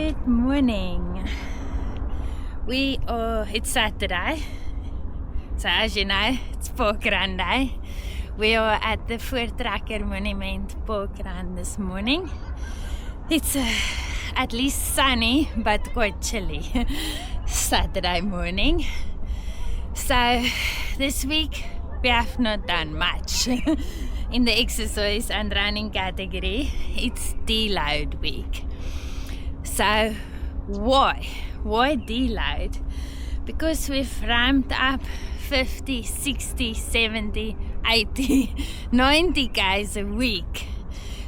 Good morning. It's Saturday. So as you know, it's Parkrun Day. We are at the Voortrekker Monument Parkrun this morning. It's at least sunny but quite chilly Saturday morning. So this week we have not done much in the exercise and running category. It's deload week. So why deload? Because we've ramped up 50, 60, 70, 80, 90 guys a week.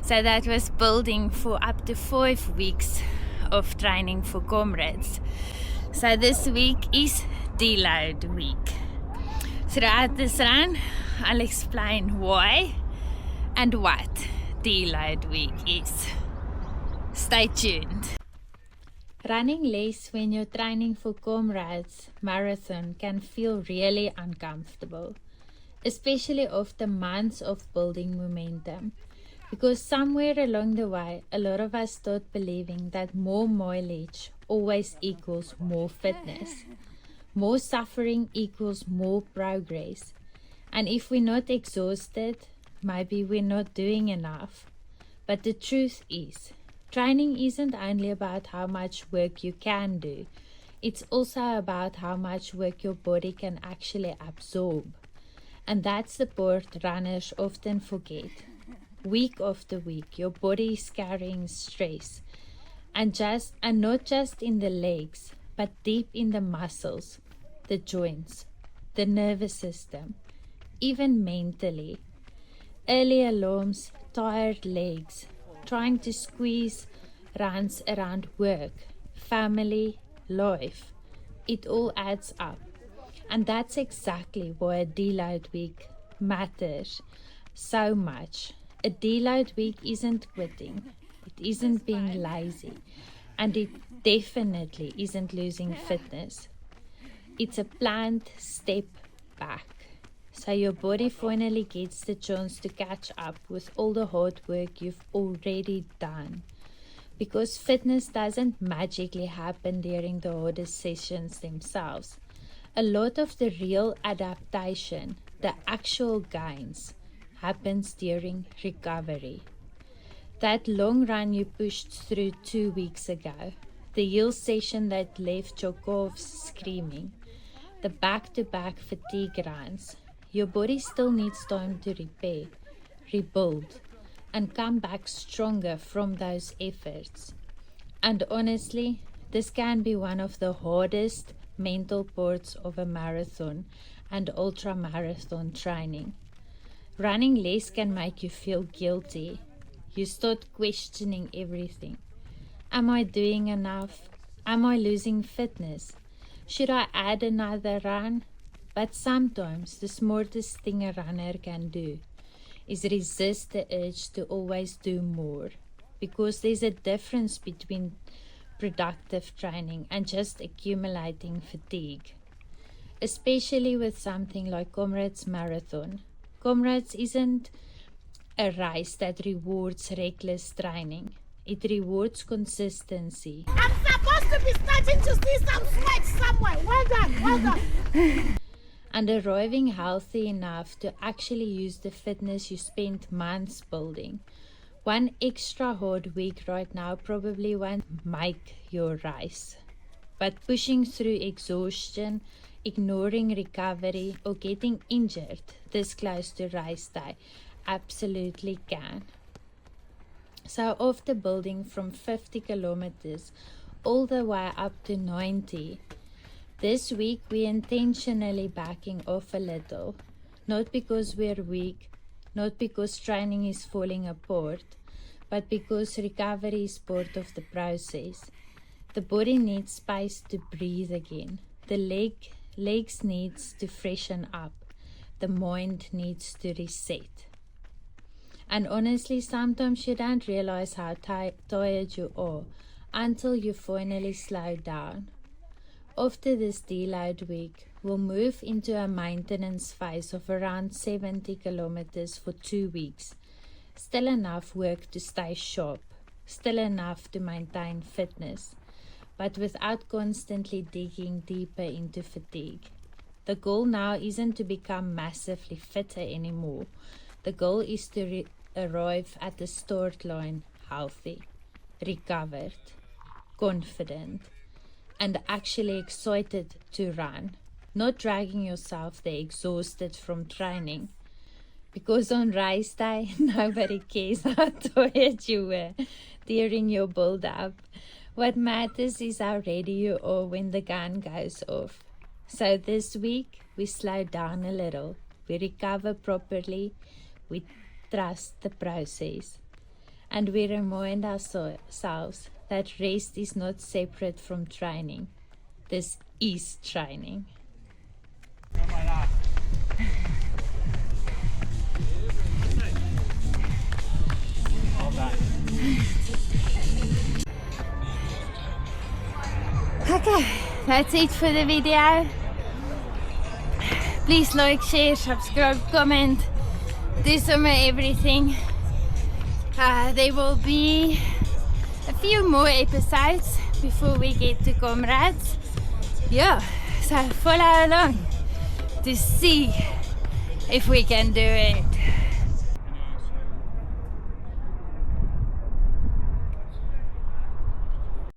So that was building for up to 5 weeks of training for Comrades. So this week is deload week. Throughout this run, I'll explain why and what deload week is. Stay tuned. Running less when you're training for Comrades Marathon can feel really uncomfortable, especially after months of building momentum, because somewhere along the way, a lot of us start believing that more mileage always equals more fitness. More suffering equals more progress. And if we're not exhausted, maybe we're not doing enough. But the truth is, training isn't only about how much work you can do, it's also about how much work your body can actually absorb. And that's the part runners often forget. Week after week, your body is carrying stress, and not just in the legs, but deep in the muscles, the joints, the nervous system, even mentally. Early alarms, tired legs, trying to squeeze runs around work, family, life. It all adds up. And that's exactly why a deload week matters so much. A deload week isn't quitting, it isn't being lazy, and it definitely isn't losing fitness. It's a planned step back. So your body finally gets the chance to catch up with all the hard work you've already done. Because fitness doesn't magically happen during the hardest sessions themselves. A lot of the real adaptation, the actual gains, happens during recovery. That long run you pushed through 2 weeks ago, the hill session that left your calves screaming, the back-to-back fatigue runs, your body still needs time to repair, rebuild, and come back stronger from those efforts. And honestly, this can be one of the hardest mental parts of a marathon and ultramarathon training. Running less can make you feel guilty. You start questioning everything. Am I doing enough? Am I losing fitness? Should I add another run? But sometimes the smartest thing a runner can do is resist the urge to always do more, because there's a difference between productive training and just accumulating fatigue. Especially with something like Comrades Marathon. Comrades isn't a race that rewards reckless training. It rewards consistency. I'm supposed to be starting to see some sweat somewhere. Well done. And arriving healthy enough to actually use the fitness you spent months building. One extra hard week right now probably won't make your race. But pushing through exhaustion, ignoring recovery, or getting injured this close to race day absolutely can. So after building from 50 kilometers all the way up to 90, this week we're intentionally backing off a little, not because we're weak, not because training is falling apart, but because recovery is part of the process. The body needs space to breathe again. The legs needs to freshen up. The mind needs to reset. And honestly, sometimes you don't realize how tired you are until you finally slow down. After this deload week, we'll move into a maintenance phase of around 70 kilometers for 2 weeks. Still enough work to stay sharp, still enough to maintain fitness, but without constantly digging deeper into fatigue. The goal now isn't to become massively fitter anymore. The goal is to arrive at the start line healthy, recovered, confident, and actually excited to run, not dragging yourself there exhausted from training. Because on race day, nobody cares how tired you were during your build-up. What matters is how ready you are when the gun goes off. So this week, we slow down a little. We recover properly. We trust the process. And we remind ourselves that rest is not separate from training. This is training. Okay, that's it for the video. Please like, share, subscribe, comment, do some of everything. There will be a few more episodes before we get to Comrades. Yeah, so follow along to see if we can do it.